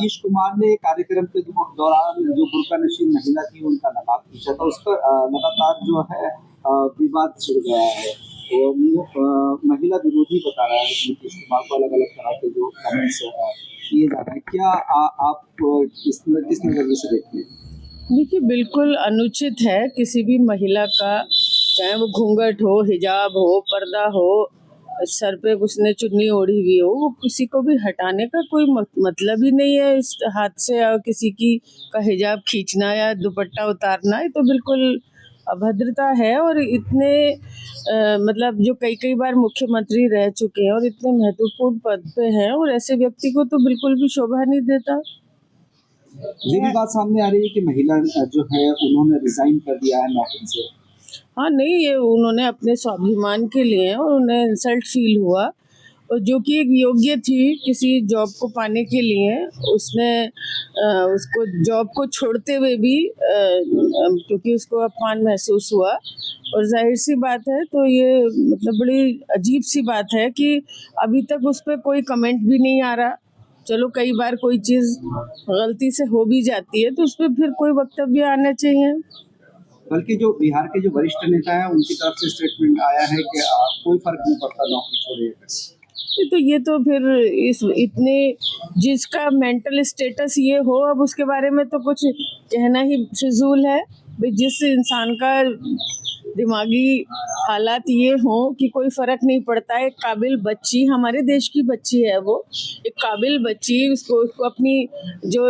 नीतीश कुमार ने कार्यक्रम के दौरान जो बुर्का नशीन महिला थी उनका नकाब खींचा था, उस पर लगातार जो है विवाद छिड़ गया है। महिला विरोधी बता रहा है नीतीश कुमार को, अलग अलग तरह के जो कमेंट्स किए जा रहे हैं। क्या आप किस नजरिए से देखते हैं? देखिए, बिल्कुल अनुचित है किसी भी महिला का, चाहे वो घूंघट हो, हिजाब हो, पर्दा हो, सर पे उसने चुन्नी ओढ़ी हुई हो, वो किसी को भी हटाने का कोई मतलब ही नहीं है। इस हाथ से किसी की का हिजाब खींचना या दुपट्टा उतारना, ये तो बिल्कुल अभद्रता है। और इतने मतलब जो कई बार मुख्यमंत्री रह चुके हैं और इतने महत्वपूर्ण पद पे हैं, और ऐसे व्यक्ति को तो बिल्कुल भी शोभा नहीं देता। ये भी बात सामने आ रही है कि महिला जो है उन्होंने रिजाइन कर दिया है नौकरी से। हाँ, नहीं, ये उन्होंने अपने स्वाभिमान के लिए, और उन्हें इंसल्ट फील हुआ, और जो कि एक योग्य थी किसी जॉब को पाने के लिए, उसने उसको जॉब को छोड़ते हुए भी क्योंकि उसको अपमान महसूस हुआ। और जाहिर सी बात है, तो ये मतलब बड़ी अजीब सी बात है कि अभी तक उस पर कोई कमेंट भी नहीं आ रहा। चलो, कई बार कोई चीज़ गलती से हो भी जाती है तो उस पर फिर कोई वक्तव्य आना चाहिए। बल्कि जो बिहार के जो वरिष्ठ नेता हैं उनकी तरफ से स्टेटमेंट आया है कि कोई फर्क नहीं पड़ता नौकरी छोड़िए। तो ये तो फिर इतने जिसका मेंटल स्टेटस ये हो, अब उसके बारे में तो कुछ कहना ही फिजूल है। भाई, जिस इंसान का दिमागी हालात ये हों कि कोई फर्क नहीं पड़ता, एक काबिल बच्ची, हमारे देश की बच्ची है वो, एक काबिल बच्ची, उसको अपनी जो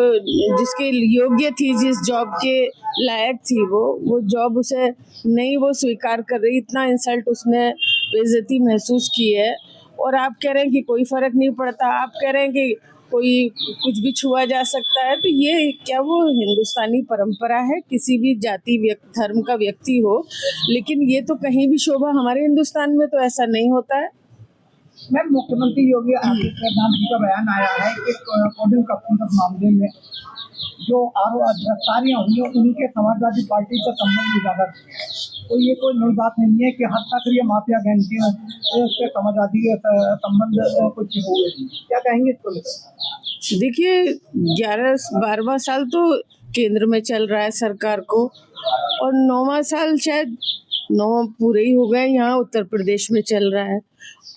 जिसके योग्य थी, जिस जॉब के लायक थी, वो जॉब उसे नहीं वो स्वीकार कर रही, इतना इंसल्ट उसने, बेइज्जती महसूस की है। और आप कह रहे हैं कि कोई फर्क नहीं पड़ता, आप कह रहे हैं कि कोई कुछ भी छुआ जा सकता है। तो ये क्या वो हिंदुस्तानी परंपरा है? किसी भी जाति धर्म का व्यक्ति हो, लेकिन ये तो कहीं भी शोभा, हमारे हिंदुस्तान में तो ऐसा नहीं होता है। मैम, मुख्यमंत्री योगी आदित्यनाथ जी का बयान आया है कि कोडिंग कपूर मामले में जो गिरफ्तारियां हुई हैं उनके समाजवादी पार्टी से संबंध ज्यादा है। तो ये कोई नई बात नहीं है कि हर सक्रिय माफिया गैंग के समाजवादी संबंध कुछ हुए। क्या कहेंगे इसको लेकर? देखिए, 11-12वां साल तो केंद्र में चल रहा है सरकार को, और 9वां साल शायद 9 पूरे ही हो गए यहाँ उत्तर प्रदेश में चल रहा है।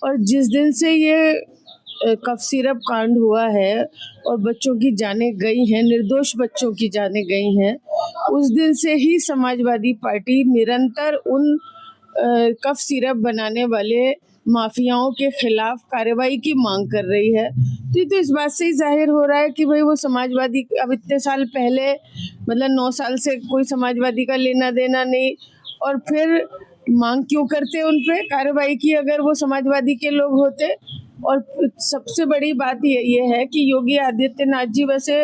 और जिस दिन से ये कफ सिरप कांड हुआ है और बच्चों की जानें गई हैं, निर्दोष बच्चों की जानें गई हैं, उस दिन से ही समाजवादी पार्टी निरंतर उन कफ सिरप बनाने वाले माफियाओं के खिलाफ कार्रवाई की मांग कर रही है। तो ये तो इस बात से ही जाहिर हो रहा है कि भाई वो समाजवादी, अब इतने साल पहले, मतलब 9 साल से कोई समाजवादी का लेना देना नहीं, और फिर मांग क्यों करते उन पे कार्रवाई की अगर वो समाजवादी के लोग होते। और सबसे बड़ी बात ये है कि योगी आदित्यनाथ जी वैसे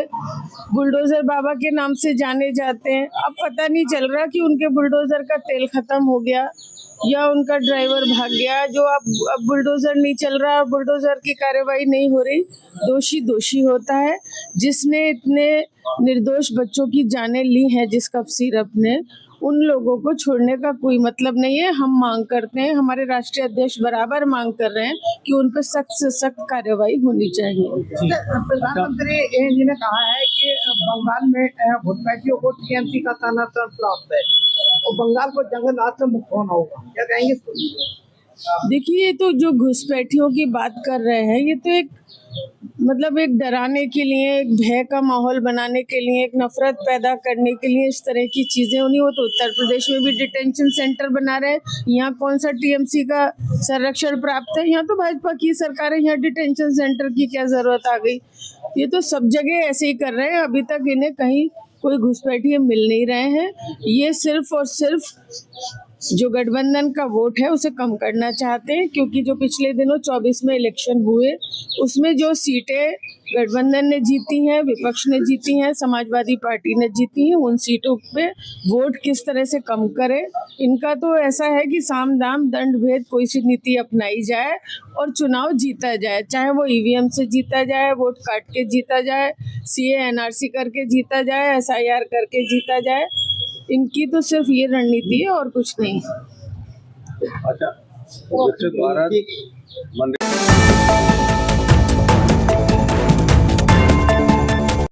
बुलडोजर बाबा के नाम से जाने जाते हैं। अब पता नहीं चल रहा कि उनके बुलडोजर का तेल खत्म हो गया या उनका ड्राइवर भाग गया, जो अब बुलडोजर नहीं चल रहा, बुलडोजर की कार्रवाई नहीं हो रही। दोषी दोषी होता है। जिसने इतने निर्दोष बच्चों की जानें ली हैं, जिस कफ सिरप ने, उन लोगों को छोड़ने का कोई मतलब नहीं है। हम मांग करते हैं, हमारे राष्ट्रीय अध्यक्ष बराबर मांग कर रहे हैं कि उन पर सख्त से सख्त कार्रवाई होनी चाहिए। प्रधानमंत्री जी ने कहा है कि बंगाल में घुसपैठियों को टीएमसी का सनातन प्राप्त है और बंगाल को जंगल से मुक्त होना होगा। क्या कहेंगे इसको? देखिए, ये तो जो घुसपैठियों की बात कर रहे हैं, ये तो एक मतलब एक डराने के लिए, एक भय का माहौल बनाने के लिए, एक नफरत पैदा करने के लिए इस तरह की चीजें उन्हीं हो। तो उत्तर प्रदेश में भी डिटेंशन सेंटर बना रहे हैं, यहाँ कौन सा टीएमसी का संरक्षण प्राप्त है? यहाँ तो भाजपा की सरकार है, यहाँ डिटेंशन सेंटर की क्या जरूरत आ गई? ये तो सब जगह ऐसे ही कर रहे हैं। अभी तक इन्हें कहीं कोई घुसपैठिए मिल नहीं रहे हैं। ये सिर्फ और सिर्फ जो गठबंधन का वोट है उसे कम करना चाहते हैं, क्योंकि जो पिछले दिनों 24 में इलेक्शन हुए, उसमें जो सीटें गठबंधन ने जीती हैं, विपक्ष ने जीती हैं, समाजवादी पार्टी ने जीती हैं, उन सीटों पे वोट किस तरह से कम करे। इनका तो ऐसा है कि साम दाम दंड भेद कोई सी नीति अपनाई जाए और चुनाव जीता जाए, चाहे वो ईवीएम से जीता जाए, वोट काट के जीता जाए, सीए एनआरसी करके जीता जाए, एसआईआर करके जीता जाए। इनकी तो सिर्फ ये रणनीति है और कुछ नहीं। अच्छा,